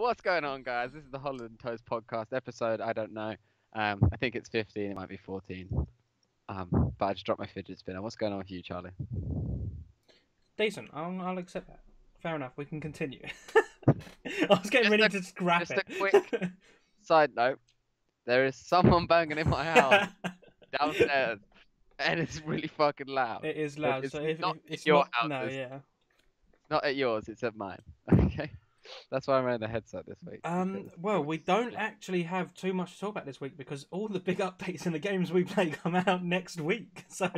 What's going on, guys? This is the Holland Toast podcast episode. I don't know. I think it's 15. It might be 14. But I just dropped my fidget spinner. What's going on with you, Charlie? Decent. I'll accept that. Fair enough. We can continue. I was getting ready to scrap Just it. a quick side note. There is someone banging in my house downstairs, and it's really fucking loud. It is loud. It's So if not it's your not, no, houses. yeah. Not at yours. It's at mine. Okay. That's why I'm wearing the headset this week. Well, we don't actually have too much to talk about this week because all the big updates in the games we play come out next week. So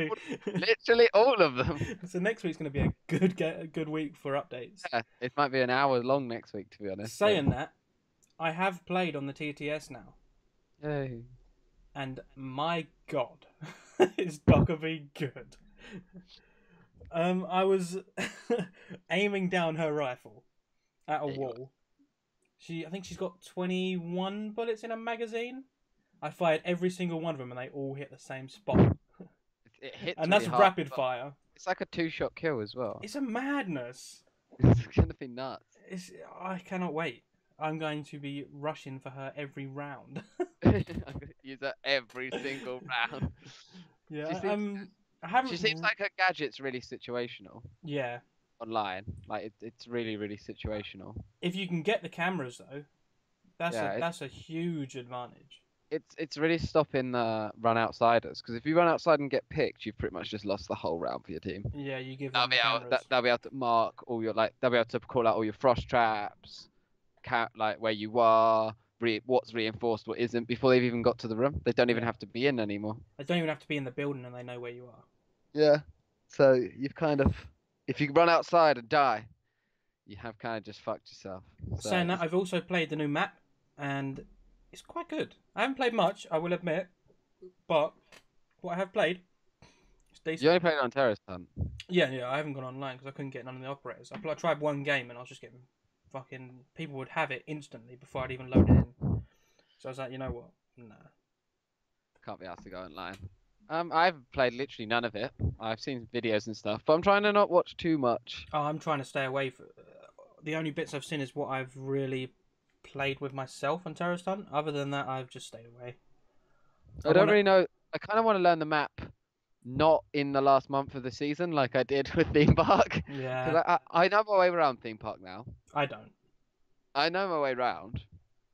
Literally all of them. so next week's going to be a good week for updates. Yeah, it might be an hour long next week, to be honest. Saying that, I have played on the TTS now, Yay. and my God, it's not gonna be good. I was aiming down her rifle at a wall. I think she's got 21 bullets in a magazine. I fired every single one of them, and they all hit the same spot. It hits And really that's hard, rapid but fire. It's like a two-shot kill as well. It's a madness. It's gonna be nuts. I cannot wait. I'm going to be rushing for her every round. I'm gonna use her every single round. Yeah, I She haven't. seems like her gadget's really situational Yeah. online. Like it's really, really situational. If you can get the cameras though, Yeah, that's a huge advantage. It's really stopping run outsiders, because if you run outside and get picked, you've pretty much just lost the whole round for your team. Yeah, you give They'll them be the able, cameras. they'll be able to mark all your they'll be able to call out all your frost traps, like where you are, what's reinforced, what isn't, before they've even got to the room. They don't even have to be in anymore. They don't even have to be in the building, and they know where you are. Yeah. So you've kind of, if you run outside and die, you have kind of just fucked yourself. So Saying that, I've also played the new map, and it's quite good. I haven't played much, I will admit, but what I have played, it's decent. you only played it on Terrace Hunt. Yeah, I haven't gone online because I couldn't get none of the operators. I tried one game, and I was just getting fucking... People would have it instantly before I'd even load it in. So I was like, you know what? Nah. Can't be asked to go online. I've played literally none of it. I've seen videos and stuff, but I'm trying to not watch too much. Oh, I'm trying to stay away from... the only bits I've seen is what I've really played with myself on Terrorist Hunt. Other than that, I've just stayed away. I don't really know. I kind of want to learn the map, not in the last month of the season like I did with Theme Park. Yeah. Because I know my way around Theme Park now. I don't. I know my way around.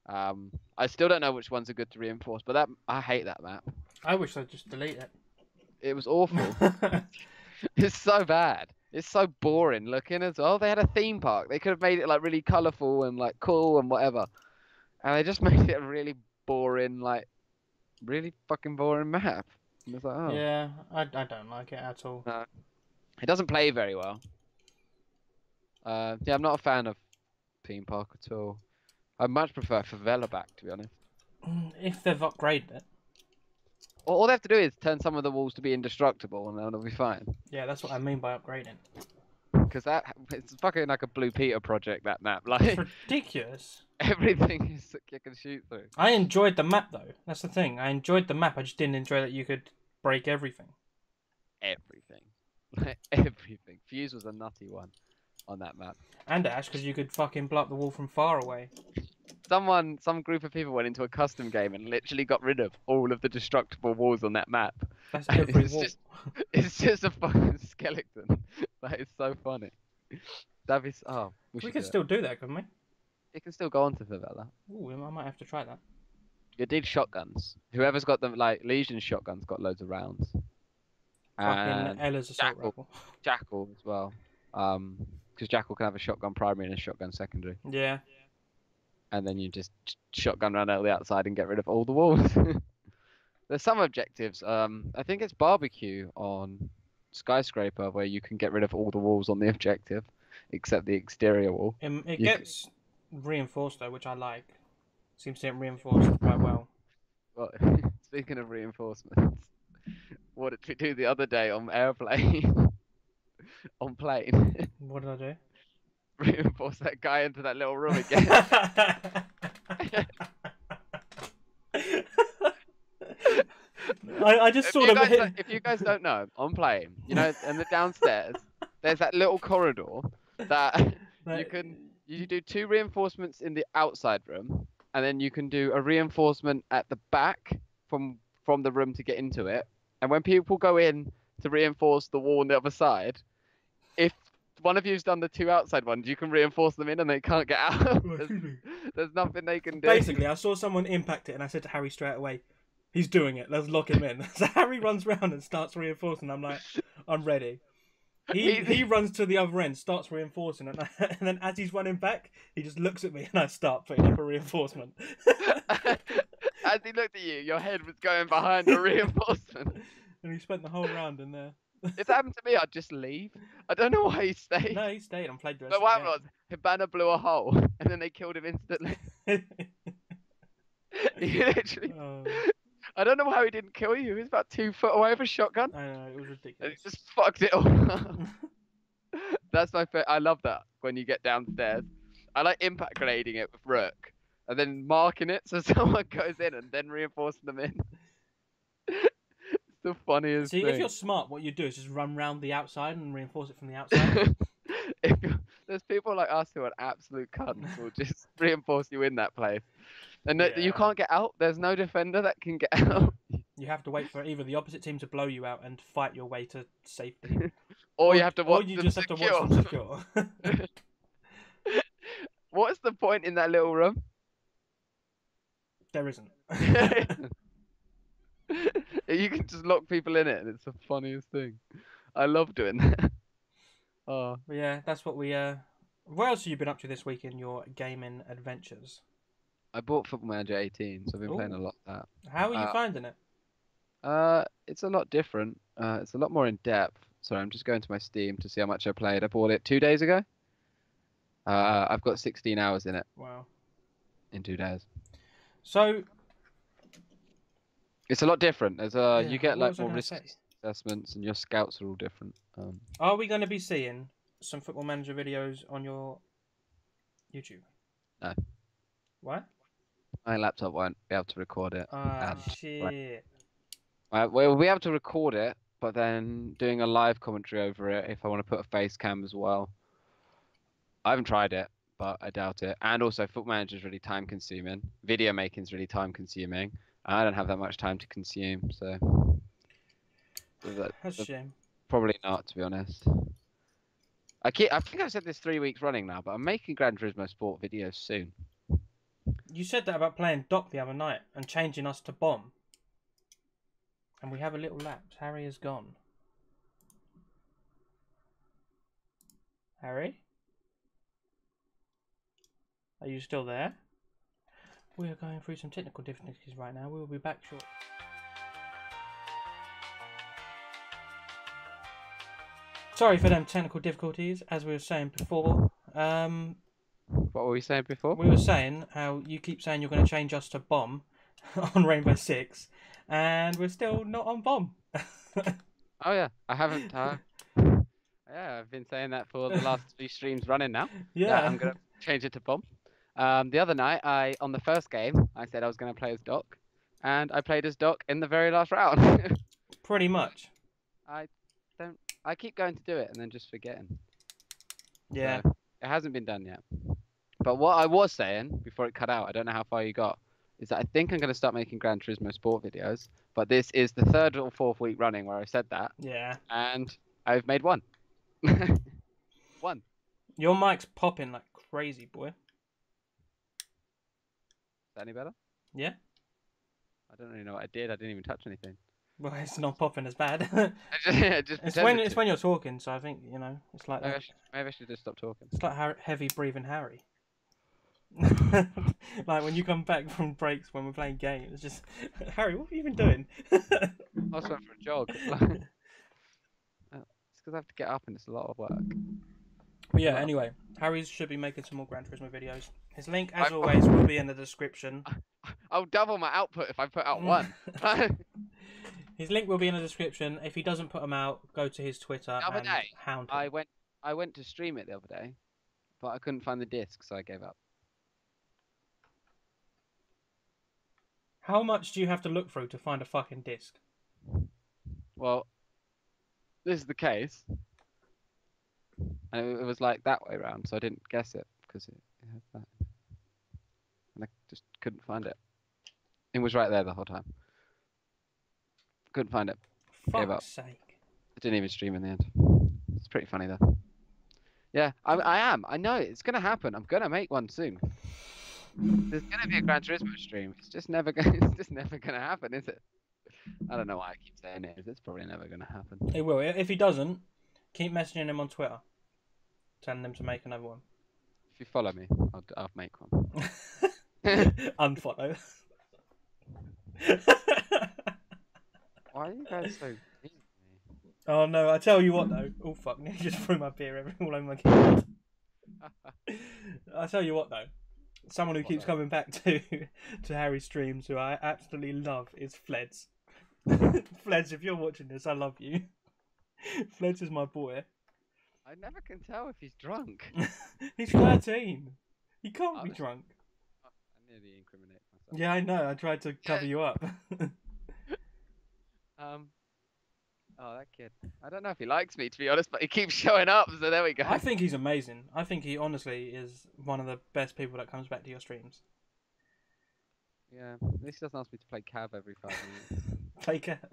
I still don't know which ones are good to reinforce, but I hate that map. I wish I'd just delete it. It was awful. It's so bad. It's so boring looking as well. They had a theme park. They could have made it like really colourful and like cool and whatever. And they just made it a really boring, like really fucking boring map. And it's like, oh. Yeah, I don't like it at all. No. It doesn't play very well. Yeah, I'm not a fan of theme park at all. I much prefer Favela back, to be honest. If they've upgraded it. All they have to do is turn some of the walls to be indestructible, and then it'll be fine. Yeah, that's what I mean by upgrading. Because it's fucking like a Blue Peter project, that map. Like It's ridiculous. everything is that you can shoot through. I enjoyed the map though. That's the thing. I enjoyed the map. I just didn't enjoy that you could break everything. Everything. Like everything. Fuse was a nutty one on that map. And Ash, because you could fucking blow up the wall from far away. Some group of people went into a custom game and literally got rid of all of the destructible walls on that map. That's every It's wall. It's just a fucking skeleton. That is so funny. That'd be We should could do still do that, couldn't we? it. It can still go on to Favela. Ooh, I might have to try that. You did shotguns. Whoever's got them, like Legion shotguns, got loads of rounds. Fucking And Ella's assault Jackal. rifle. Jackal as well. Because Jackal can have a shotgun primary and a shotgun secondary. Yeah. And then you just shotgun around out the outside and get rid of all the walls. There's some objectives. I think it's barbecue on Skyscraper where you can get rid of all the walls on the objective, except the exterior wall. It You gets reinforced though, which I like. Seems to get reinforced quite well. Well, speaking of reinforcements, what did we do the other day on airplane? On plane? What did I do? Reinforce that guy into that little room again. I just saw them hit. If you guys don't know, on plane, you know, in the downstairs, there's that little corridor that you You do 2 reinforcements in the outside room, and then you can do a reinforcement at the back from the room to get into it. And when people go in to reinforce the wall on the other side, if one of you's done the 2 outside ones, you can reinforce them in, and they can't get out. There's nothing they can do. Basically, I saw someone impact it, and I said to Harry straight away, "He's doing it. Let's lock him in." So Harry runs round and starts reinforcing. I'm like, "I'm ready." He runs to the other end, starts reinforcing, and then as he's running back, he just looks at me, and I start putting up a reinforcement. As he looked at you, your head was going behind a reinforcement. And he spent the whole round in there. If that happened to me, I'd just leave. I don't know why he stayed. No, he stayed and played the rest But of what the happened was, Hibana blew a hole, and then they killed him instantly. game. He literally... Oh, I don't know how he didn't kill you. He was about 2 foot away with a shotgun. I know, it was And ridiculous. he just fucked it all up. That's my favorite. I love that when you get downstairs. I like impact grading it with Rook, and then marking it so someone goes in and then reinforcing them in. It's the funniest See, thing. if you're smart, what you do is just run round the outside and reinforce it from the outside. There's people like us who are absolute cunts who will just reinforce you in that place. And Yeah. you can't get out. There's no defender that can get out. You have to wait for either the opposite team to blow you out and fight your way to safety, Or you have to watch or you them just have to watch them secure. What's the point in that little room? There isn't. You can just lock people in it, and it's the funniest thing. I love doing that. Oh, But yeah, that's what we. What else have you been up to this week in your gaming adventures? I bought Football Manager 18, so I've been playing a Ooh. lot of How are you finding it? that. It's a lot different. It's a lot more in depth. Sorry, I'm just going to my Steam to see how much I played. I bought it 2 days ago. I've got 16 hours in it Wow. in 2 days. So It's a lot different. There's you get what like was I more gonna risk say? assessments, and your scouts are all different. Are we going to be seeing some Football Manager videos on your YouTube? No. What? My laptop won't be able to record it. Ah, and- shit. We'll be able to record it, but then doing a live commentary over it if I want to put a face cam as well. I haven't tried it, but I doubt it. And also, Football Manager is really time consuming. Video making is really time consuming. I don't have that much time to consume, so That's a shame. probably not, to be honest. I think I've said this 3 weeks running now, but I'm making Gran Turismo Sport videos soon. You said that about playing Doc the other night and changing us to Bomb. And we have a little lapse. Harry is gone. Harry? Are you still there? We are going through some technical difficulties right now. We will be back shortly. Sorry for them technical difficulties, as we were saying before. What were we saying before? We were saying how you keep saying you're going to change us to Bomb on Rainbow Six, and we're still not on Bomb. Oh yeah, I haven't. Yeah, I've been saying that for the last 3 streams running now. Yeah. I'm gonna change it to Bomb. The other night, on the first game, I said I was gonna play as Doc, and I played as Doc in the very last round. Pretty much. I keep going to do it and then just forgetting. Yeah. So, it hasn't been done yet. But what I was saying before it cut out, I don't know how far you got, is that I think I'm gonna start making Gran Turismo Sport videos. But this is the 3rd or 4th week running where I said that, Yeah. and I've made one. One. Your mic's popping like crazy, boy. Is that any better? Yeah. I don't really know what I did. I didn't even touch anything. Well, it's not popping as bad. I just it's pretended to. when you're talking, so I think it's like Maybe that. I should just stop talking. It's like heavy breathing Harry. Like when you come back from breaks when we're playing games, it's just Harry, what have you been doing? I was going for a jog. It's because I have to get up and it's a lot of work. But yeah, anyway, Harry should be making some more Gran Turismo videos. His link, as always, will be in the description. I'll double my output if I put out one. His link will be in the description. If he doesn't put them out, go to his Twitter The other and day, hound him. I went to stream it the other day, but I couldn't find the disc, so I gave up. How much do you have to look through to find a fucking disc? Well, this is the case. And it was like that way around, so I didn't guess it because it had that. And I just couldn't find it. It was right there the whole time. Couldn't find it. Gave up. Fuck's sake. I didn't even stream in the end. It's pretty funny though. Yeah, I am. I know it's gonna happen. I'm gonna make one soon. There's gonna be a Gran Turismo stream. It's just never gonna. It's just never gonna happen, is it? I don't know why I keep saying it. It's probably never gonna happen. It will. If he doesn't, keep messaging him on Twitter, telling him to make another one. If you follow me, I'll make one. Unfollow. Why are you guys so mean to me? Oh no! I tell you what though. Oh fuck! He just threw my beer all over my keyboard. I tell you what though. Someone who keeps coming back to Harry's streams, who I absolutely love, is Fleds. Fleds, if you're watching this, I love you. Fleds is my boy. I never can tell if he's drunk. He's 13. He can't be drunk. I nearly incriminate myself. Yeah, I know. I tried to cover you up. Oh, that kid. I don't know if he likes me, to be honest, but he keeps showing up, so there we go. I think he's amazing. I think he honestly is one of the best people that comes back to your streams. Yeah, at least he doesn't ask me to play Cav every 5 minutes. Play Cav.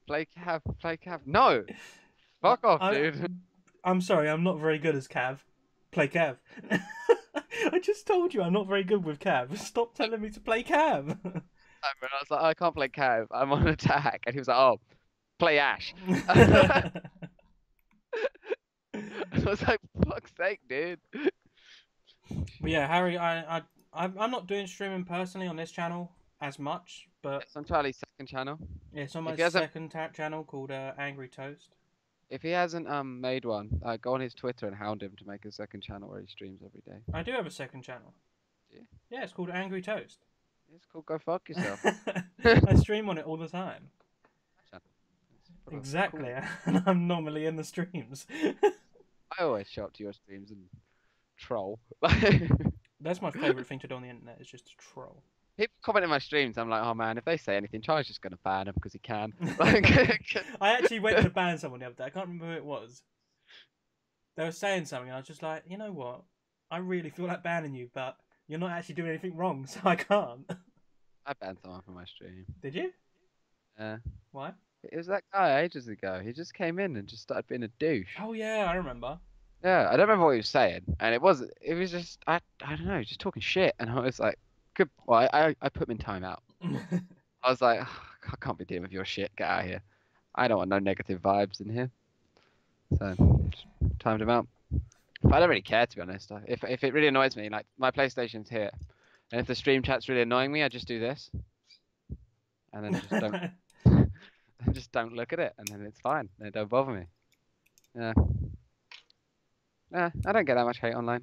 Play Cav. No! Fuck off, dude. I'm sorry, I'm not very good as Cav. Play Cav. I just told you I'm not very good with Cav. Stop telling me to play Cav. I was like, I can't play Cav. I'm on attack. And he was like, oh, play Ash. I was like, fuck's sake, dude. But yeah, Harry, I'm not doing streaming personally on this channel as much, but It's on Charlie's second channel. yeah, it's on my If he hasn't- second channel called Angry Toast. If he hasn't made one, go on his Twitter and hound him to make a second channel where he streams every day. I do have a second channel. Do you? Yeah, it's called Angry Toast. It's cool. Go fuck yourself. I stream on it all the time. Cool. Exactly, and I'm normally in the streams. I always show up to your streams and troll. That's my favourite thing to do on the internet, is just to troll. People comment in my streams. I'm like, oh man, if they say anything, Charlie's just gonna ban them because he can. I actually went to ban someone the other day. I can't remember who it was. They were saying something, and I was just like, you know what? I really feel like banning you, but you're not actually doing anything wrong, so I can't. I banned someone from my stream. Did you? Yeah. Why? It was that guy ages ago. He just came in and just started being a douche. Oh yeah, I remember. Yeah, I don't remember what he was saying, and it was just I don't know, just talking shit, and I was like, good. Well, I put him in timeout. I was like, I can't be dealing with your shit. Get out of here. I don't want no negative vibes in here. So, just timed him out. But I don't really care, to be honest. If it really annoys me, like my PlayStation's here, and if the stream chat's really annoying me, I just do this, and then just don't, and just don't look at it, and then it's fine. It don't bother me. Yeah. Yeah, I don't get that much hate online.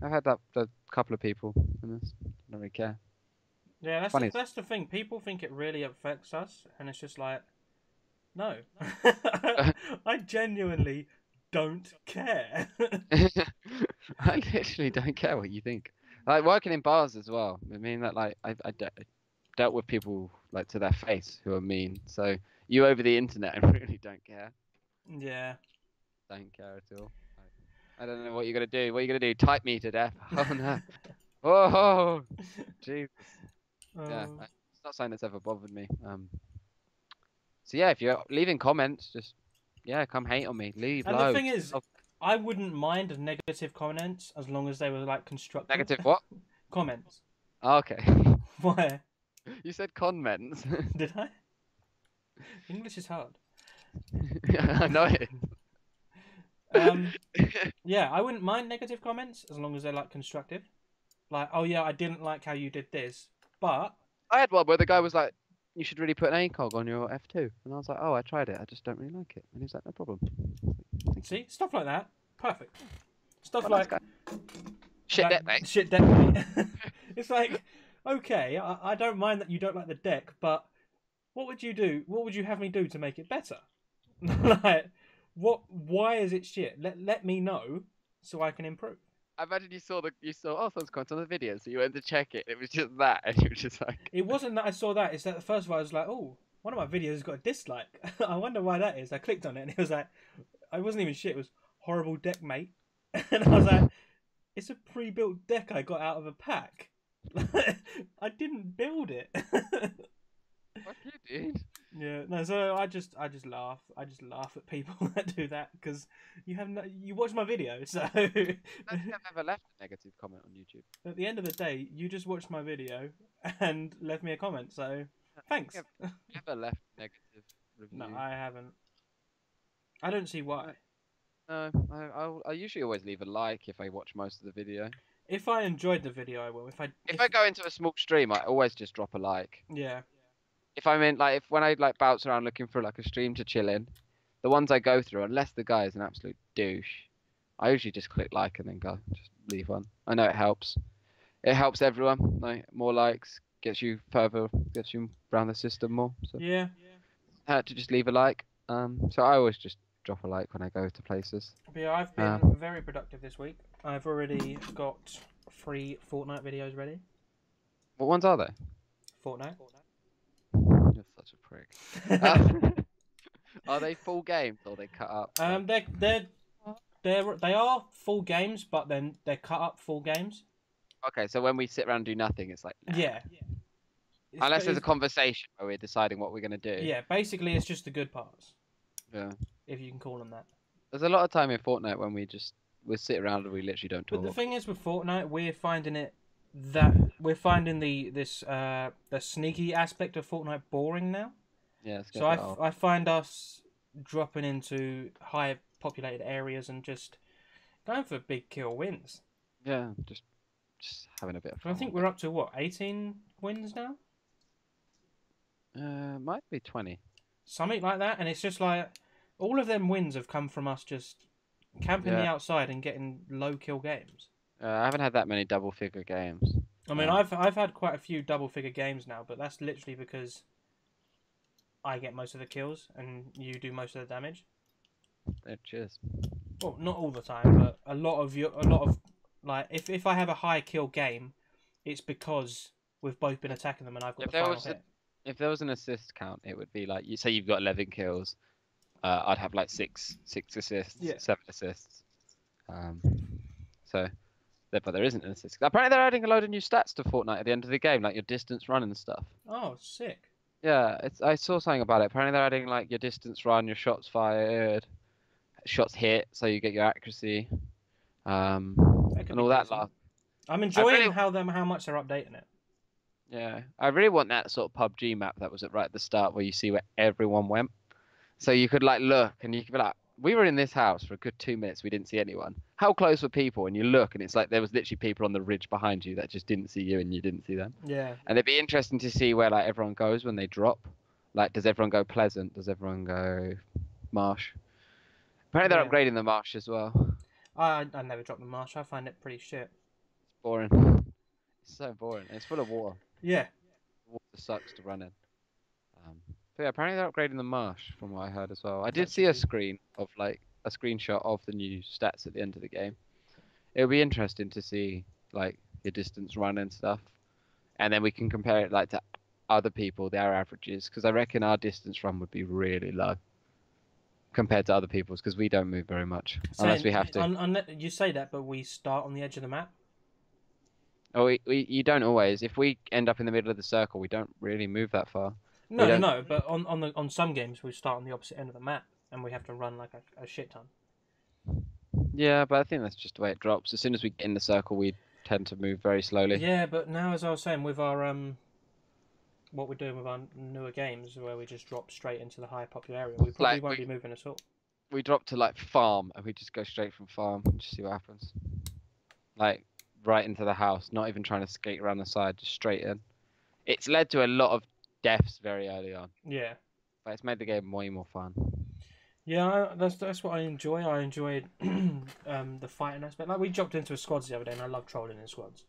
I've had that a couple of people, and I don't really care. Yeah, Funny. that's the thing. People think it really affects us, and it's just like, no. I genuinely don't care. I literally don't care what you think. Like working in bars as well. I mean that like I dealt with people like to their face who are mean. So you over the internet, I really don't care. Yeah. Don't care at all. I don't know what you're gonna do. What are you gonna do? Type me to death? Oh no! Oh, Jesus! Yeah, it's not something that's ever bothered me. So yeah, if you're leaving comments, just come hate on me. Leave. And loads. the thing is, I wouldn't mind negative comments as long as they were like constructive. Negative what? Comments. Okay. Why? You said comments. Did I? English is hard. I know it. Yeah, I wouldn't mind negative comments as long as they're like constructive. Like, oh yeah, I didn't like how you did this, but I had one where the guy was like, "You should really put an ACOG on your F2," and I was like, "Oh, I tried it. I just don't really like it." And he's like, "No problem." see, stuff like that, perfect. Stuff Well, like shit like, deck, mate. Shit deck, mate. It's like, okay, I don't mind that you don't like the deck, but what would you do? What would you have me do to make it better? Like, what? Why is it shit? Let me know so I can improve. I imagine you saw someone's comment on the video, so you went to check it. It was just that, and you were just like, It wasn't that I saw that. It's that the first of all I was like, oh, one of my videos has got a dislike. I wonder why that is. I clicked on it and it was like, I wasn't even shit. It was horrible deck, mate. And I was like, It's a pre-built deck I got out of a pack. I didn't build it. Fuck you, dude. Yeah, no. So I just laugh. I just laugh at people that do that because you watch my video. So I don't think I've ever left a negative comment on YouTube. at the end of the day, you just watched my video and left me a comment. So thanks. I've never left a negative review. No, I haven't. I don't see why. No, I usually always leave a like if I watch most of the video. If I enjoyed the video, I will. If I go into a small stream, I always just drop a like. Yeah. If I'm in like when I like bounce around looking for like a stream to chill in, the ones I go through, unless the guy is an absolute douche, I usually just click like and then go, just leave one. I know it helps. It helps everyone. Like more likes gets you further, gets you around the system more. So Yeah. to just leave a like. So I always just drop a like when I go to places. But yeah, I've been very productive this week. I've already got 3 Fortnite videos ready. What ones are they? Fortnite. You're such a prick. Are they full games or they cut up? They are full games, but then they're cut up full games. Okay, so when we sit around and do nothing, it's like nah. Yeah. Unless there's a conversation where we're deciding what we're gonna do. Yeah, basically it's just the good parts. Yeah. If you can call them that. There's a lot of time in Fortnite when we sit around and we literally don't talk. But the thing is with Fortnite, we're finding the sneaky aspect of Fortnite boring now. Yeah. So I find us dropping into high populated areas and just going for big kill wins. Yeah, just having a bit of fun. I think we're up to what, 18 wins now? Might be 20. Something like that, and it's just like all of them wins have come from us just camping the outside and getting low kill games. I haven't had that many double figure games. I mean, I've had quite a few double figure games now, but that's literally because I get most of the kills and you do most of the damage. Cheers. Well, not all the time, but a lot of like if I have a high kill game, it's because we've both been attacking them and I've got the final hit. If there was an assist count, it would be like you say you've got 11 kills. I'd have like six assists, 7 assists. But there isn't an assist. Apparently they're adding a load of new stats to Fortnite at the end of the game, like your distance run and stuff. Oh, sick. Yeah, I saw something about it. Apparently they're adding like your distance run, your shots fired, shots hit, so you get your accuracy, and all that lot. I'm enjoying how much they're updating it. Yeah, I really want that sort of PUBG map that was right at the start where you see where everyone went. So you could like look and you could be like, we were in this house for a good 2 minutes, we didn't see anyone. How close were people? And you look and it's like there was literally people on the ridge behind you that just didn't see you and you didn't see them. Yeah. And it'd be interesting to see where like everyone goes when they drop. Like, does everyone go Pleasant? Does everyone go Marsh? Apparently they're upgrading the Marsh as well. I never dropped the Marsh. I find it pretty shit. It's boring. It's so boring. It's full of water. Yeah. Water sucks to run in. But yeah, apparently they're upgrading the Marsh from what I heard as well. I did see a screenshot of the new stats at the end of the game. It would be interesting to see like your distance run and stuff, and then we can compare it like to other people, their averages, because I reckon our distance run would be really low compared to other people's because we don't move very much unless we have to. You say that, but we start on the edge of the map. Oh, you don't always. If we end up in the middle of the circle, we don't really move that far. No, but on some games we start on the opposite end of the map and we have to run like a shit ton. Yeah, but I think that's just the way it drops. As soon as we get in the circle, we tend to move very slowly. Yeah, but now, as I was saying, with our what we're doing with our newer games, where we just drop straight into the high popular area, we probably won't be moving at all. We drop to like farm, and we just go straight from farm and just see what happens. Like right into the house, not even trying to skate around the side, just straight in. It's led to a lot of deaths very early on. Yeah. But it's made the game way more fun. Yeah, that's what I enjoy. I enjoyed the fighting aspect. Like, we jumped into a squads the other day, and I love trolling in squads.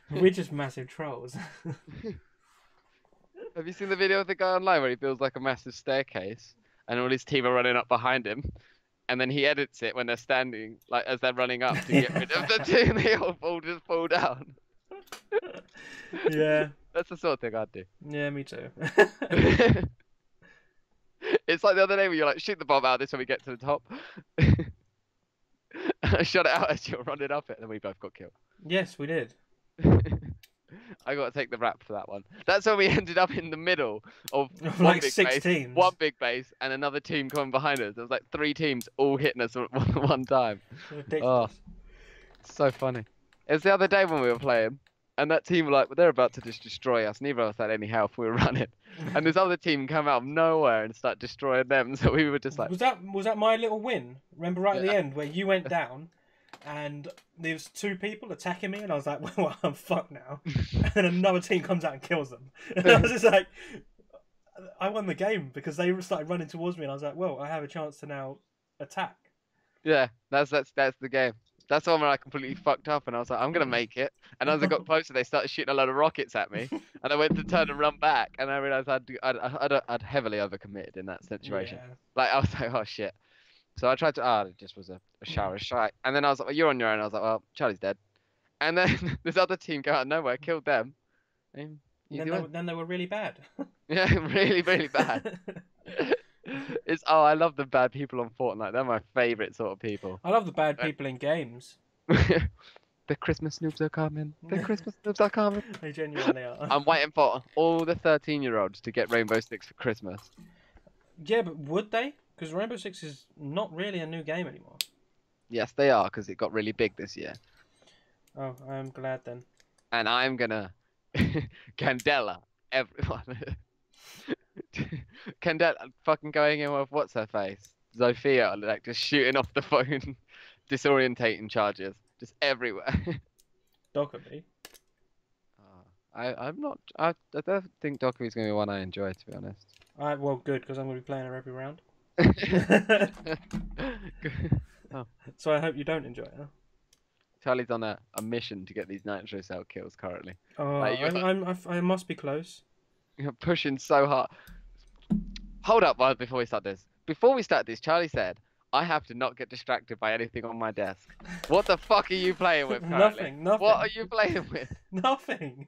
We're just massive trolls. Have you seen the video of the guy online where he builds like a massive staircase, and all his team are running up behind him, and then he edits it when they're standing, like as they're running up to get rid of the two, and they all just fall down. Yeah. That's the sort of thing I'd do. Yeah, me too. It's like the other day where you're like, shoot the bomb out this when we get to the top. I shot it out as you were running up it, and then we both got killed. Yes, we did. I got to take the rap for that one. That's when we ended up in the middle of one Like big 6 base, teams. one big base, and another team coming behind us. There was like 3 teams all hitting us at one time. Oh, Ridiculous. it's so funny. It was the other day when we were playing, and that team were like, they're about to just destroy us. Neither of us had any health. We were running, and this other team come out of nowhere and start destroying them. So we were just like, Was that my little win? Remember right at the Yeah. end where you went down, and there was 2 people attacking me, and I was like, well, I'm fucked now. And then another team comes out and kills them, and I was just like, I won the game because they started running towards me, and I was like, well, I have a chance to now attack. yeah, that's the game. That's the one where I completely fucked up, and I was like, I'm gonna make it. And as I got closer, they started shooting a load of rockets at me, and I went to turn and run back, and I realized I'd heavily overcommitted in that situation. Yeah. Like I was like, oh shit. So I tried to, it just was a shower of shite. And then I was like, well, you're on your own. I was like, well, Charlie's dead. And then this other team came out of nowhere, killed them. And Then they were really bad. yeah, really, really bad. I love the bad people on Fortnite. They're my favorite sort of people. I love the bad people in games. The Christmas noobs are coming. The Christmas noobs are coming. They genuinely are. I'm waiting for all the 13-year-olds to get Rainbow Six for Christmas. Yeah, but would they? Because Rainbow Six is not really a new game anymore. Yes, they are, because it got really big this year. Oh, I'm glad then. And I'm gonna Candela everyone. Candela fucking going in with what's her face? Zofia, like just shooting off the phone, disorientating charges, just everywhere. Dockery. I'm not. I don't think Dockery's gonna be one I enjoy, to be honest. Well, good, because I'm going to be playing her every round. Oh. So I hope you don't enjoy it. Huh? Charlie's on a mission to get these nitro cell kills currently. Oh, Like, I must be close. You're pushing so hard. Hold up, before we start this. Before we start this, Charlie said, I have to not get distracted by anything on my desk. What the fuck are you playing with currently? Nothing. What are you playing with? Nothing.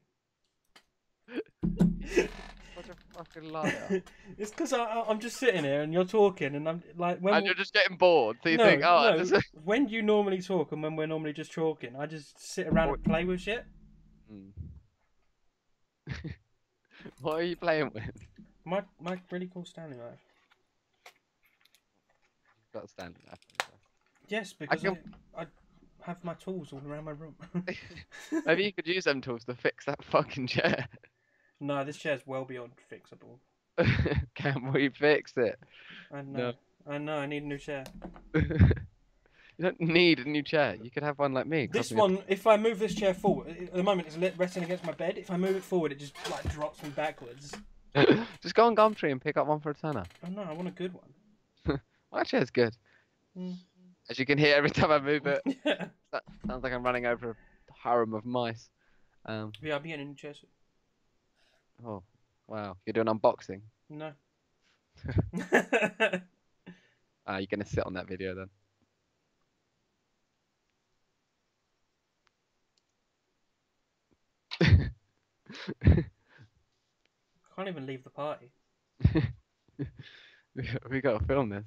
What a fucking liar. It's because I'm just sitting here and you're talking, and I'm like, And you're just getting bored, so you think, no, just... when you normally talk and when we're normally just talking, I just sit around and play with shit. What are you playing with? My really cool Stanley knife. You've got a Stanley knife. Yes, because I have my tools all around my room. Maybe you could use them tools to fix that fucking chair. No, this chair's well beyond fixable. Can we fix it? I know. I know. I need a new chair. You don't need a new chair. You could have one like me. This one, if I move this chair forward, at the moment it's resting against my bed. If I move it forward, it just like drops me backwards. Just go on Gumtree and pick up one for a tenner. Oh no, I want a good one. My chair's good. Mm. As you can hear every time I move it. Yeah. That sounds like I'm running over a harem of mice. Yeah, I'll be getting a new chair soon. Oh, wow. You're doing unboxing? No. You're going to sit on that video then. I can't even leave the party. We got to film this.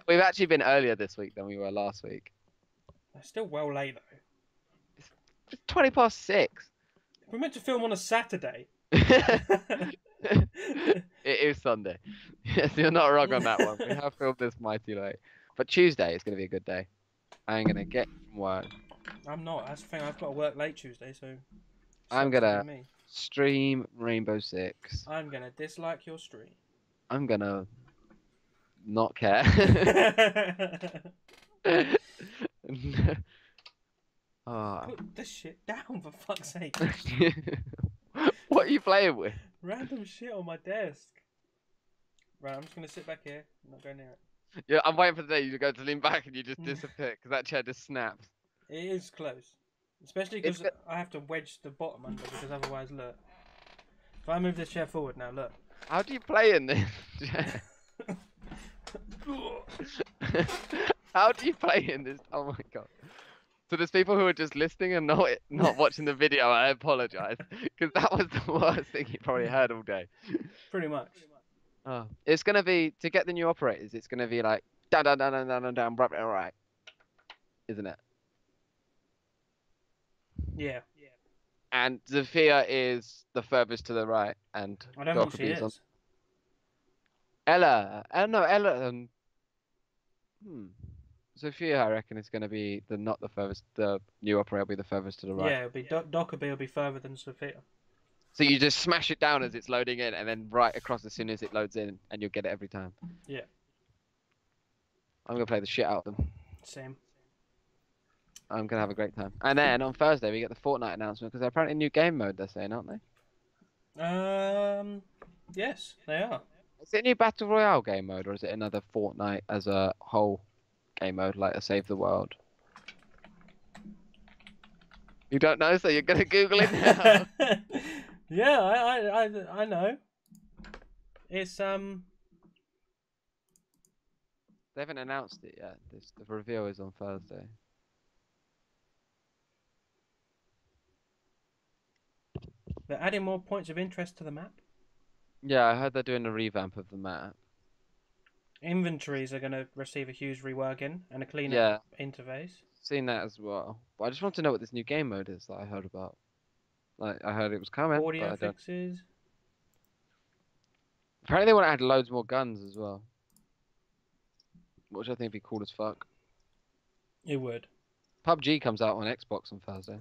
We've actually been earlier this week than we were last week. It's still well late though. It's 20 past 6. We're meant to film on a Saturday. It is Sunday. Yes, you're not wrong on that one. We have filmed this mighty late. But Tuesday is going to be a good day. I'm going to get from work. I'm not. That's the thing. I've got to work late Tuesday, so... I'm going to stream Rainbow Six. I'm going to dislike your stream. I'm going to not care. Put this shit down, for fuck's sake. What are you playing with? Random shit on my desk. Right, I'm just going to sit back here. I'm not going near it. Yeah, I'm waiting for the day you go to lean back and you just disappear because that chair just snaps. It is close. Especially because I have to wedge the bottom under because otherwise, look. If I move this chair forward now, look. How do you play in this chair? How do you play in this? Oh my god. So there's people who are just listening and not watching the video. I apologise because that was the worst thing you probably heard all day. Pretty much. It's gonna be to get the new operators. It's gonna be like down, right. isn't it? Yeah. And Zafia is the furthest to the right, and I don't think she Dockerby's on is. Ella. No, Ella. Hmm. Sophia, I reckon, is going to be the not the furthest. The new operator will be the furthest to the right. Yeah, it'll be Dockerby will be further than Sophia. So you just smash it down as it's loading in, and then right across as soon as it loads in, and you'll get it every time. Yeah. I'm going to play the shit out of them. Same. I'm going to have a great time. And then on Thursday, we get the Fortnite announcement, because they're apparently a new game mode, they're saying, aren't they? Yes, they are. Is it a new Battle Royale game mode, or is it another Fortnite as a whole game mode, like a Save the World? You don't know, so you're going to Google it now. Yeah, I know. It's They haven't announced it yet. The reveal is on Thursday. they're adding more points of interest to the map. Yeah, I heard they're doing a revamp of the map. Inventories are going to receive a huge reworking and a cleaner Yeah, interface. seen that as well. But I just want to know what this new game mode is that I heard about. Like, I heard it was coming, but Audio I don't. fixes. Apparently, they want to add loads more guns as well, which I think would be cool as fuck. It would. PUBG comes out on Xbox on Thursday.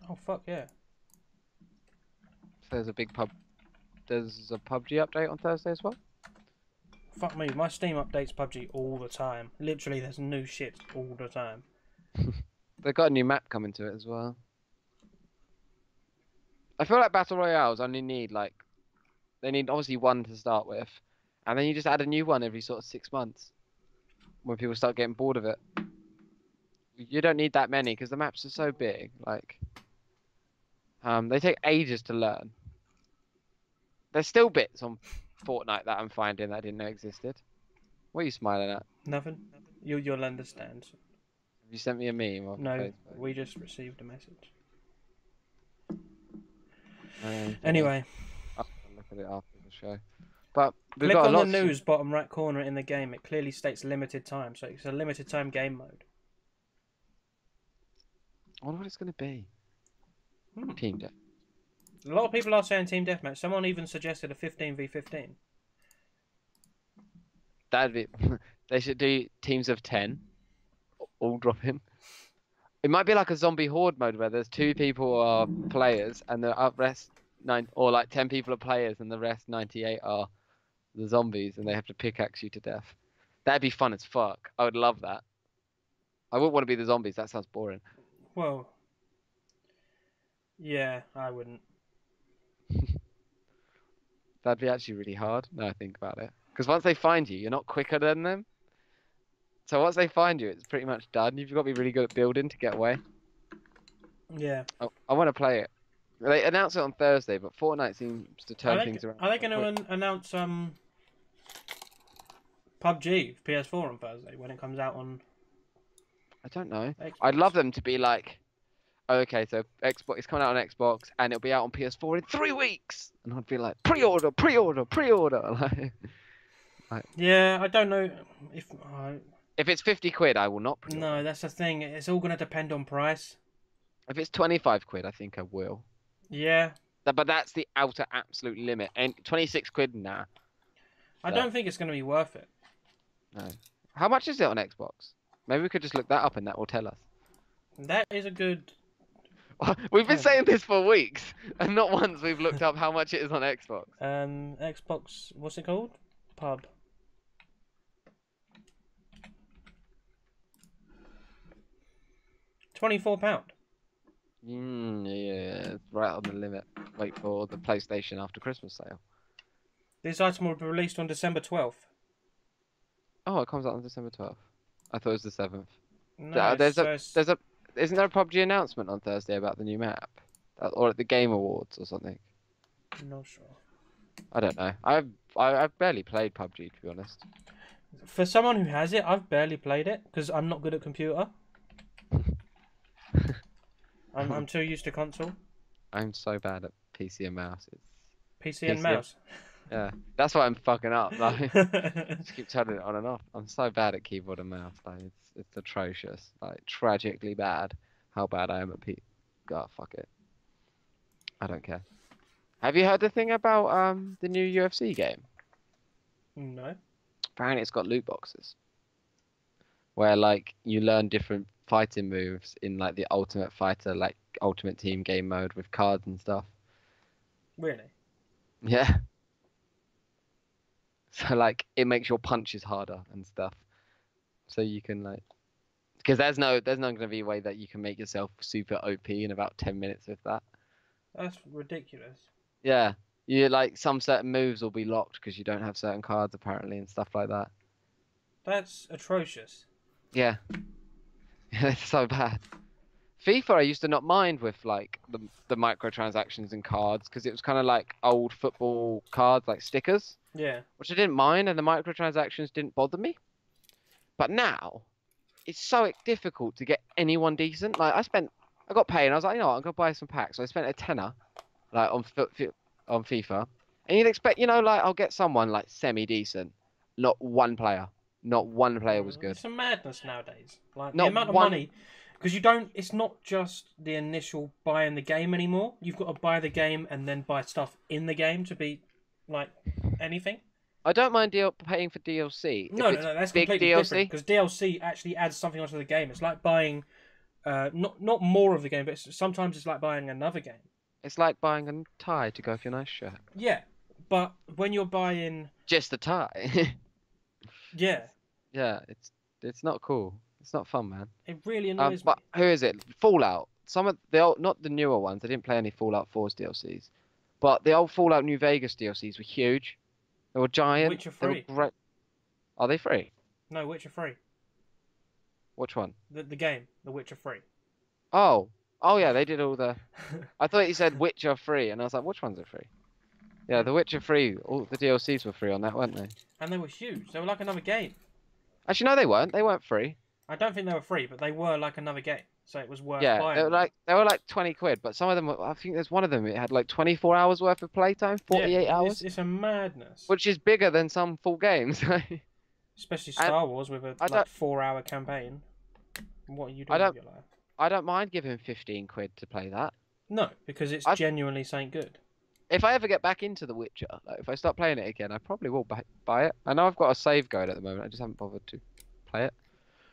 Oh fuck yeah. So there's a PUBG update on Thursday as well. Fuck me, my Steam updates PUBG all the time. Literally, there's new shit all the time. They've got a new map coming to it as well. I feel like Battle Royales only need they need obviously one to start with, and then you just add a new one every sort of 6 months when people start getting bored of it. You don't need that many because the maps are so big. They take ages to learn. There's still bits on Fortnite that I'm finding that I didn't know existed. What are you smiling at? Nothing. You'll understand. Have you sent me a meme on No, Facebook? we just received a message. Okay. Anyway, I'll look at it after the show. But we've click got on a the lot. news bottom right corner in the game. It clearly states limited time, so it's a limited time game mode. I wonder what it's going to be. Team Death. A lot of people are saying team deathmatch. Someone even suggested a 15v15. That'd be. They should do teams of 10. All drop in. It might be like a zombie horde mode where there's 2 people who are players and the rest 9, or like 10 people are players and the rest 98 are the zombies and they have to pickaxe you to death. That'd be fun as fuck. I would love that. I wouldn't want to be the zombies. That sounds boring. Well, yeah, I wouldn't. That'd be actually really hard. Now I think about it. Because once they find you, you're not quicker than them. So once they find you, it's pretty much done. You've got to be really good at building to get away. Yeah. I want to play it. They announced it on Thursday, but Fortnite seems to turn things around. Are they going to announce PUBG PS4 on Thursday when it comes out on? I don't know. Xbox? I'd love them to be like, oh, okay, so Xbox is coming out on Xbox and it'll be out on PS4 in 3 weeks, and I'd be like, pre-order, pre-order, pre-order. Yeah, I don't know If it's 50 quid, I will not pre-order. No, that's the thing. It's all going to depend on price. If it's 25 quid, I think I will. Yeah. But that's the outer absolute limit. And 26 quid, nah. I don't think it's going to be worth it. No. How much is it on Xbox? Maybe we could just look that up and that will tell us. That is a good... We've been saying this for weeks, and not once we've looked up how much it is on Xbox. Xbox, what's it called? Pub. £24. Yeah, it's right on the limit. Wait for the PlayStation after Christmas sale. This item will be released on December 12th. Oh, it comes out on December 12th. I thought it was the 7th. No, Isn't there a PUBG announcement on Thursday about the new map? Or at the Game Awards or something? Not sure. I don't know. I've barely played PUBG, to be honest. For someone who has it, I've barely played it because I'm not good at computer. I'm too used to console. I'm so bad at PC and mouse. PC and PC. mouse. Yeah, that's why I'm fucking up. Like, just keep turning it on and off. I'm so bad at keyboard and mouse. Like, it's atrocious. Like, tragically bad. How bad I am at P. God, fuck it. I don't care. Have you heard the thing about the new UFC game? No. Apparently, it's got loot boxes where like you learn different fighting moves in like the Ultimate Fighter, like Ultimate Team game mode with cards and stuff. Really? Yeah. So like it makes your punches harder and stuff. So you can like because there's not gonna be a way that you can make yourself super OP in about 10 minutes with that. That's ridiculous. Yeah. You like some certain moves will be locked because you don't have certain cards apparently and stuff like that. That's atrocious. Yeah. It's so bad. FIFA, I used to not mind with like the microtransactions and cards because it was kind of like old football cards, like stickers, Yeah. which I didn't mind, and the microtransactions didn't bother me. But now it's so difficult to get anyone decent. Like I got paid, and I was like, you know what, I'm gonna buy some packs. So I spent a tenner, like on FIFA, and you'd expect, like I'll get someone like semi decent. Not one player, not one player was good. It's a madness nowadays. Like the Not amount of one. money, because you don't. It's not just the initial buying the game anymore. You've got to buy the game and then buy stuff in the game to be like anything. I don't mind paying for DLC No, if no, it's no. That's big completely different DLC. because DLC actually adds something onto the game. It's like buying, not more of the game, but sometimes it's like buying another game. It's like buying a tie to go with your nice shirt. Yeah, but when you're buying, Just a tie. yeah, Yeah, it's not cool. It's not fun, man. it really annoys me. But who is it? Fallout. Some of the old, not the newer ones. I didn't play any Fallout 4's DLCs, but the old Fallout New Vegas DLCs were huge. They were giant. Witcher They were free. great. Are they free? No, Witcher free. Which one? The game, The Witcher free. Oh, oh yeah, they did all the. I thought you said Witcher free, and I was like, which ones are free? Yeah, The Witcher free. All the DLCs were free on that, weren't they? And they were huge. They were like another game. Actually, no, they weren't. They weren't free. I don't think they were free, but they were like another game, so it was worth Yeah, buying. they were like 20 quid, but some of them, I think there's one of them, it had like 24 hours worth of playtime, 48 yeah, hours, it's a madness. which is bigger than some full games. Especially And Star Wars with a I like don't, 4 hour campaign. What are you I doing with don't, your life? I don't mind giving 15 quid to play that. No, because it's I, genuinely something good. if I ever get back into The Witcher, like if I start playing it again, I probably will buy it. I know I've got a save going at the moment, I just haven't bothered to play it.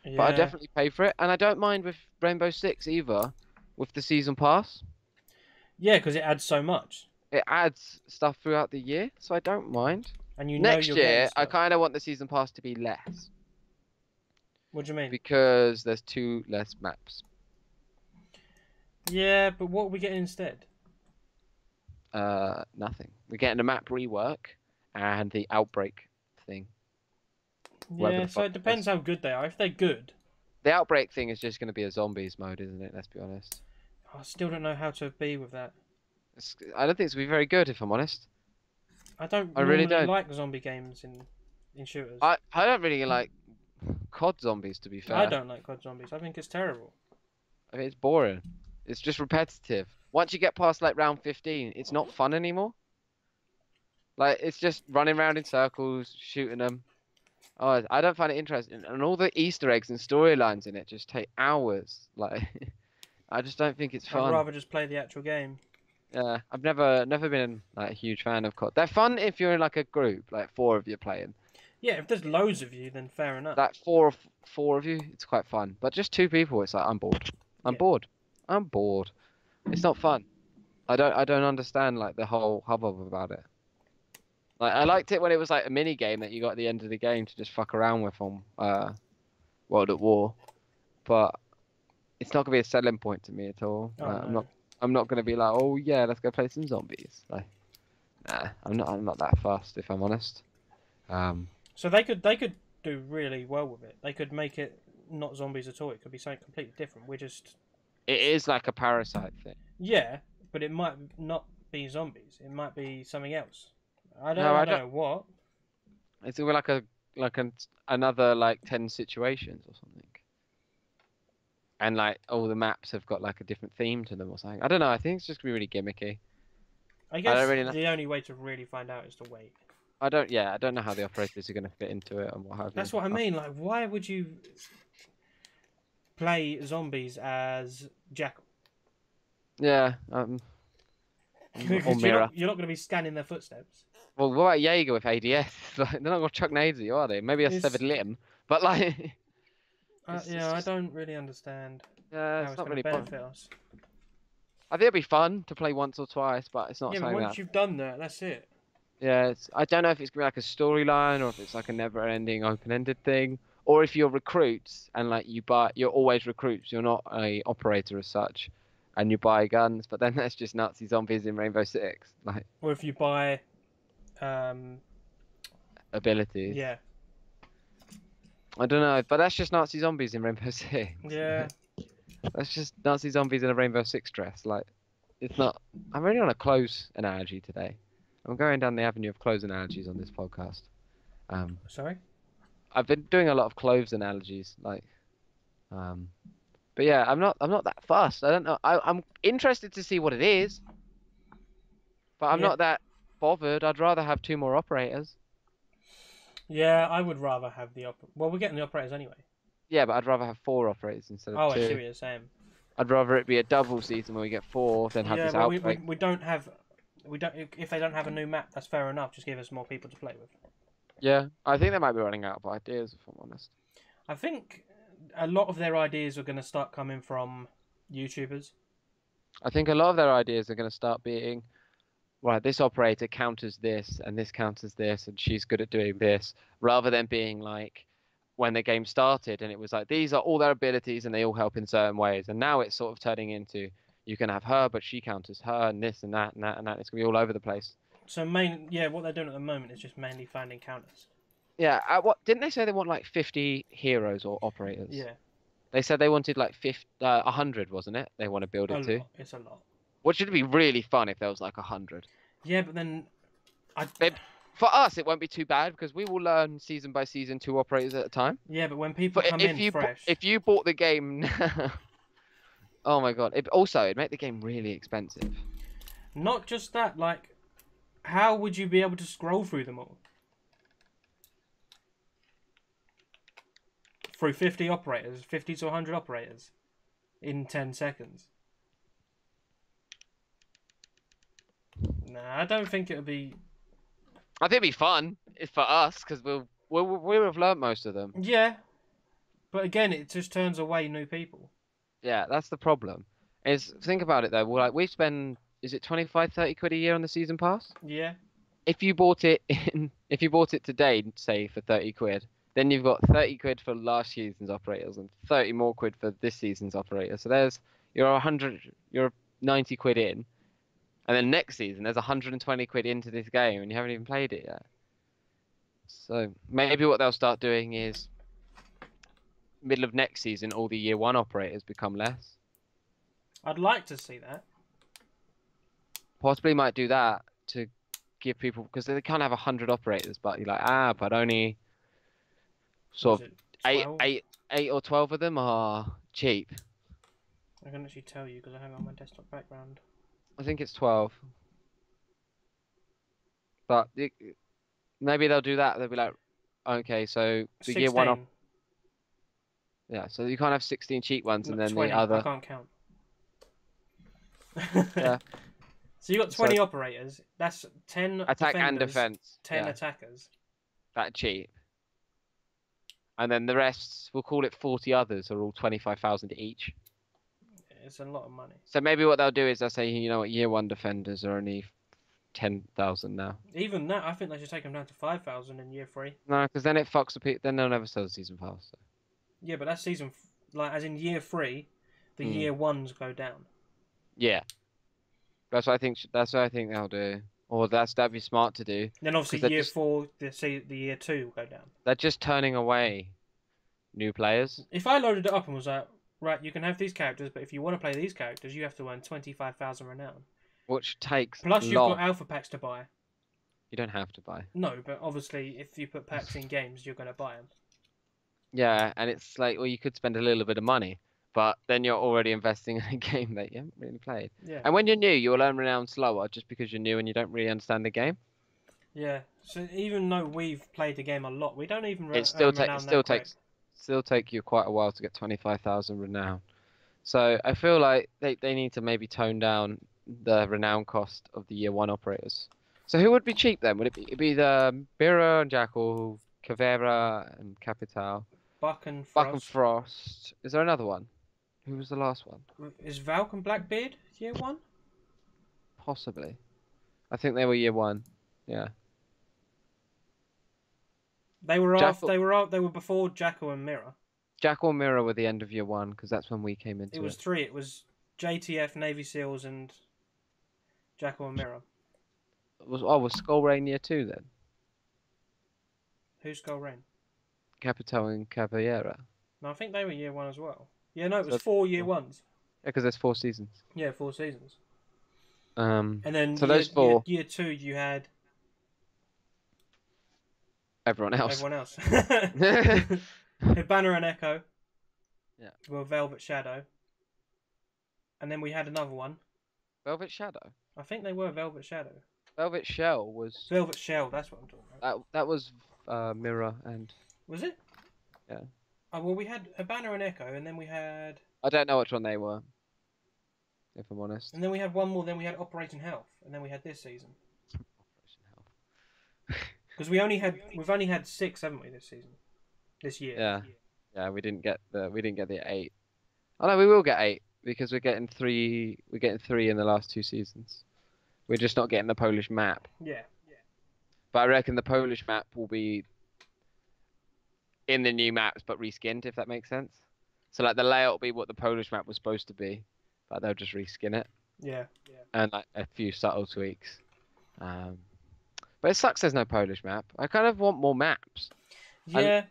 But I Yeah, definitely pay for it, and I don't mind with Rainbow Six either, with the season pass. yeah, because it adds so much, It adds stuff throughout the year, so I don't mind. and you know Next you're getting year, I stuff. kind of want the season pass to be less. What do you mean? Because there's two less maps. Yeah, but what are we getting instead? Nothing. We're getting a map rework and the outbreak thing. Yeah, so it depends how good they are. If they're good, The outbreak thing is just going to be a zombies mode, isn't it? Let's be honest. I still don't know how to be with that. I don't think it's going to be very good, if I'm honest. I don't I really normally don't. like zombie games in shooters. I don't really like COD zombies, to be fair. I don't like COD Zombies. I think it's terrible. I mean, it's boring. It's just repetitive. Once you get past like round 15, it's not fun anymore. Like, it's just running around in circles, shooting them. Oh, I don't find it interesting. And all the Easter eggs and storylines in it just take hours. Like, I just don't think it's I'd fun. rather just play the actual game. Yeah, I've never been like a huge fan of COD. They're fun if you're in like a group, like 4 of you playing. Yeah, if there's loads of you, then fair enough. Like four of you, it's quite fun. But just 2 people, it's like I'm bored. I'm Yeah. bored. I'm bored. It's not fun. I don't understand like the whole hubbub about it. Like I liked it when it was like a mini game that you got at the end of the game to just fuck around with on World at War, but it's not gonna be a selling point to me at all. Oh, Like, no. I'm not gonna be like, oh yeah, let's go play some zombies. Like, nah, I'm not that fast if I'm honest. So they could do really well with it. They could make it not zombies at all. It could be something completely different. We're just It is like a parasite thing. yeah, but it might not be zombies. It might be something else. I No, I don't know what. It's another like 10 situations or something. And like all the maps have got like a different theme to them or something. I don't know. I think it's just gonna be really gimmicky. I I guess don't really know. the only way to really find out is to wait. I don't know how the operators are going to fit into it and what have you. That's what I mean. Like, why would you play zombies as Jackal? Yeah, or Because Mirror. you're not going to be scanning their footsteps. Well, what about Jaeger with ADS? Like, they're not going to chuck nades at you, are they? Maybe a severed It's, limb, but like, it's yeah, I just, don't really understand yeah, how it's it's not going to really fun. benefit us. I think it'd be fun to play once or twice, but it's not Yeah, but something that. once you've done that, that's it. Yeah, I don't know if it's gonna be like a storyline or if it's like a never-ending open-ended thing, or if you're recruits and like you're always recruits. You're not a operator as such, and you buy guns. But then that's just Nazi zombies in Rainbow Six, like Or if you buy, um, abilities. yeah, I don't know, but that's just Nazi zombies in Rainbow Six. yeah. That's just Nazi zombies in a Rainbow Six dress. Like, it's not. I'm really on a clothes analogy today. I'm going down the avenue of clothes analogies on this podcast. Sorry. I've been doing a lot of clothes analogies, like, um, but yeah, I'm not that fussed. I don't know. I'm interested to see what it is, but I'm Yeah, not that bothered. I'd rather have two more operators. yeah. I would rather have the Well, we're getting the operators anyway. Yeah, but I'd rather have four operators instead of Oh, I see two. what you're saying. I'd rather it be a double season where we get four than have Yeah, this well, we outbreak. we don't have. We don't. If they don't have a new map, that's fair enough. Just give us more people to play with. Yeah, I think they might be running out of ideas, if I'm honest. I think a lot of their ideas are going to start coming from YouTubers. I think a lot of their ideas are going to start being, right, this operator counters this, and this counters this, and she's good at doing this, rather than being like when the game started and it was like these are all their abilities and they all help in certain ways. And now it's sort of turning into you can have her, but she counters her, and this and that and that and that. It's gonna be all over the place. So what they're doing at the moment is just mainly finding counters. Yeah, what didn't they say they want like 50 heroes or operators? Yeah, They said they wanted like 100, wasn't it? They want to build a it to. lot. It's a lot. Which would be really fun if there was like 100. Yeah, but then I. For us, it won't be too bad because we will learn season by season two operators at a time. Yeah, but when people But come in fresh, if you bought the game now, oh my god! It'd make the game really expensive. not just that. Like, how would you be able to scroll through them all? Through 50 operators, 50 to 100 operators in 10 seconds. Nah, I don't think it would be. I think it'd be fun if for us because we'll have learnt most of them. Yeah, but again, it just turns away new people. Yeah, that's the problem. Is think about it though. We spend is it 25, 30 quid a year on the season pass? Yeah. If you bought it if you bought it today, say for 30 quid, then you've got 30 quid for last season's operators and 30 more quid for this season's operator. So you're 90 quid in. And then next season, there's 120 quid into this game, and you haven't even played it yet. So maybe what they'll start doing is, middle of next season, all the year one operators become less. I'd like to see that. Possibly might do that to give people because they can't have 100 operators, but you're like but only sort of 8 or 12 of them are cheap. I can actually tell you because I have it on my desktop background. I think it's 12. But maybe they'll do that. They'll be like, okay, so the 16. year one yeah, so you can't have 16 cheap ones and then 20. the other. I can't count. Yeah. So you got 20 operators. That's 10 attack defenders, and defense. 10 attackers. That cheap. And then the rest, we'll call it 40 others, are all 25,000 each. It's a lot of money. So maybe what they'll do is they'll say, you know what, year one defenders are only 10,000 now. Even that, I think they should take them down to 5,000 in year 3. No, because then it fucks the people. Then they'll never sell the season pass. So. Yeah, but that's like as in year 3, the year ones go down. Yeah, that's what I think. That's what I think they'll do. Or that'd be smart to do. Then obviously year 4, the year 2 will go down. They're just turning away new players. If I loaded it up and was like, right, you can have these characters, but if you want to play these characters, you have to earn 25,000 renown. Which takes Plus you've got alpha packs to buy. You don't have to buy. No, but obviously if you put packs in games, you're going to buy them. Yeah, and it's like, well, you could spend a little bit of money, but then you're already investing in a game that you haven't really played. Yeah. And when you're new, you'll learn renown slower just because you're new and you don't really understand the game. Yeah. So even though we've played the game a lot, we don't even It still renown that quick. still take you quite a while to get 25,000 renown. So I feel like they need to maybe tone down the renown cost of the year one operators. So who would be cheap then? Would it'd be the Mira and Jackal, Caveira and Capital, Buck and Buck and Frost. Frost? Is there another one? Who was the last one? Is Valk and Blackbeard year one? Possibly. I think they were year one. Yeah. They were Jackal, They were before Jackal and Mirror. Jackal and Mira were the end of year one because that's when we came into It was three. It was JTF, Navy SEALs, and Jackal and Mirror. Was Skull Rain year two then? Who's Skull Rain? Capital and Caveira. No, I think they were year one as well. Yeah, no, it was So 4 year ones. Yeah, because there's 4 seasons. Yeah, 4 seasons. And then so those 4. Year 2, you had Everyone else. everyone else. Had Banner and Echo. Yeah. Well, Velvet Shadow. And then we had another one. Velvet Shadow. I think they were Velvet Shadow. Velvet Shell was. Velvet Shell. That's what I'm talking about. That was Mirror and. Was it? Yeah. Oh well, we had a Banner and Echo, and then we had. I don't know which one they were. If I'm honest. And then we had one more. Then we had Operation Health, and then we had this season. Operation Health. Because we've only had 6, haven't we, this season? This year. Yeah. Yeah, we didn't get the 8. Oh no, we will get 8 because we're getting 3. We're getting 3 in the last 2 seasons. We're just not getting the Polish map. Yeah. But I reckon the Polish map will be in the new maps, but reskinned, if that makes sense. So like the layout will be what the Polish map was supposed to be, but they'll just reskin it. Yeah. And like a few subtle tweaks. But it sucks there's no Polish map. I kind of want more maps. Yeah.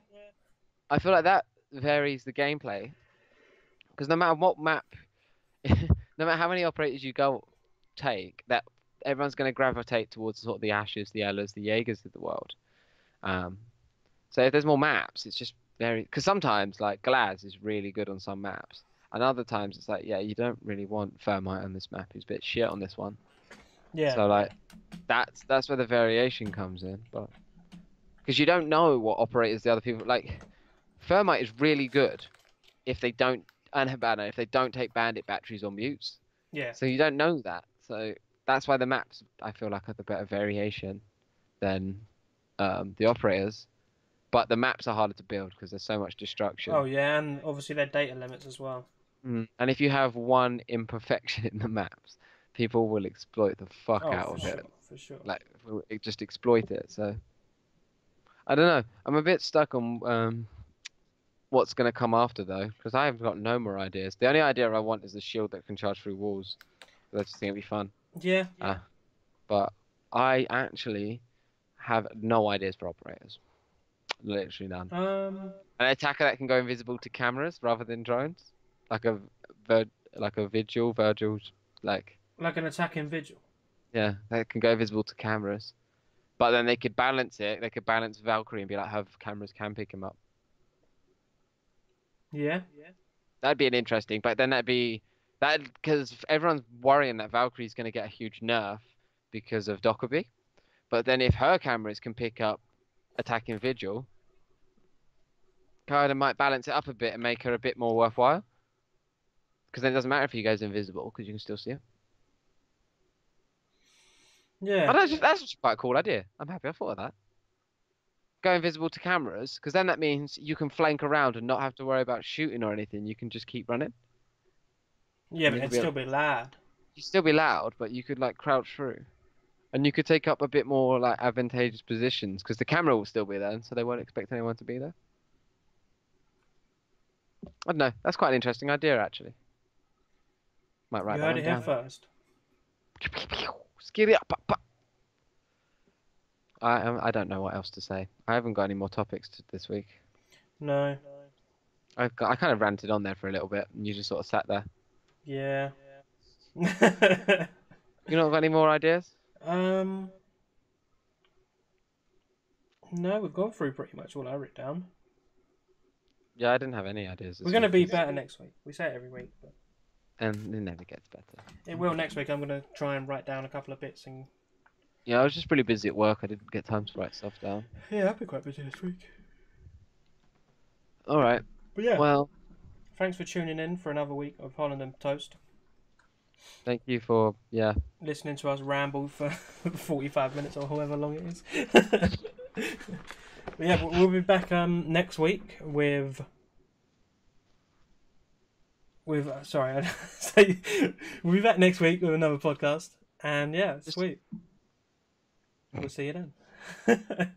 I feel like that varies the gameplay. Because no matter what map, no matter how many operators you take, that everyone's going to gravitate towards sort of the Ashes, the Ellas, the Jaegers of the world. So if there's more maps, it's just very... Because sometimes, like, Glaz is really good on some maps. And other times it's like, yeah, you don't really want Thermite on this map. He's a bit shit on this one. Yeah. So, like, that's where the variation comes in. But because you don't know what operators the other people... Like, Thermite is really good if they don't... And Habana, if they don't take bandit batteries or mutes. Yeah. So you don't know that. So that's why the maps, I feel like, are the better variation than the operators. But the maps are harder to build because there's so much destruction. Oh yeah, and obviously their data limits as well. And if you have one imperfection in the maps, people will exploit the fuck out of it. For sure. Like, just exploit it. So I don't know. I'm a bit stuck on what's going to come after, though, because I haven't got no more ideas. The only idea I want is the shield that can charge through walls. I just think it'd be fun. Yeah. But I actually have no ideas for operators. Literally none. An attacker that can go invisible to cameras rather than drones, like a Virgil, like an attacking vigil. Yeah, that can go invisible to cameras. But then they could balance it. They could balance Valkyrie and be like, have cameras can pick him up. Yeah. That'd be an interesting. But then because everyone's worrying that Valkyrie's going to get a huge nerf because of Dockerby. But then if her cameras can pick up attacking Vigil, kind of might balance it up a bit and make her a bit more worthwhile. Because then it doesn't matter if he goes invisible because you can still see him. Yeah. That's just quite a cool idea. I'm happy I thought of that. Go invisible to cameras, because then that means you can flank around and not have to worry about shooting or anything. You can just keep running. Yeah, but it'd still be loud. You'd still be loud, but you could like crouch through. And you could take up a bit more like advantageous positions, because the camera will still be there, so they won't expect anyone to be there. I don't know. That's quite an interesting idea, actually. Might write You that heard one it down. here first. Skip it up. I don't know what else to say. I haven't got any more topics this week. No. I kind of ranted on there for a little bit, and you just sort of sat there. Yeah. You not got any more ideas? No, we've gone through pretty much all I wrote down. Yeah, I didn't have any ideas. We're going to be week, better next week. We say it every week, but and it never gets better. it will next week. I'm going to try and write down a couple of bits and. Yeah, I was just really busy at work. I didn't get time to write stuff down. Yeah, I've been quite busy this week. All right. But yeah. Well, thanks for tuning in for another week of Holland and Toast. thank you for listening to us ramble for 45 minutes or however long it is. But yeah, we'll be back next week with sorry, we'll be back next week with another podcast, and yeah, sweet. We'll see you then.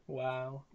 Wow.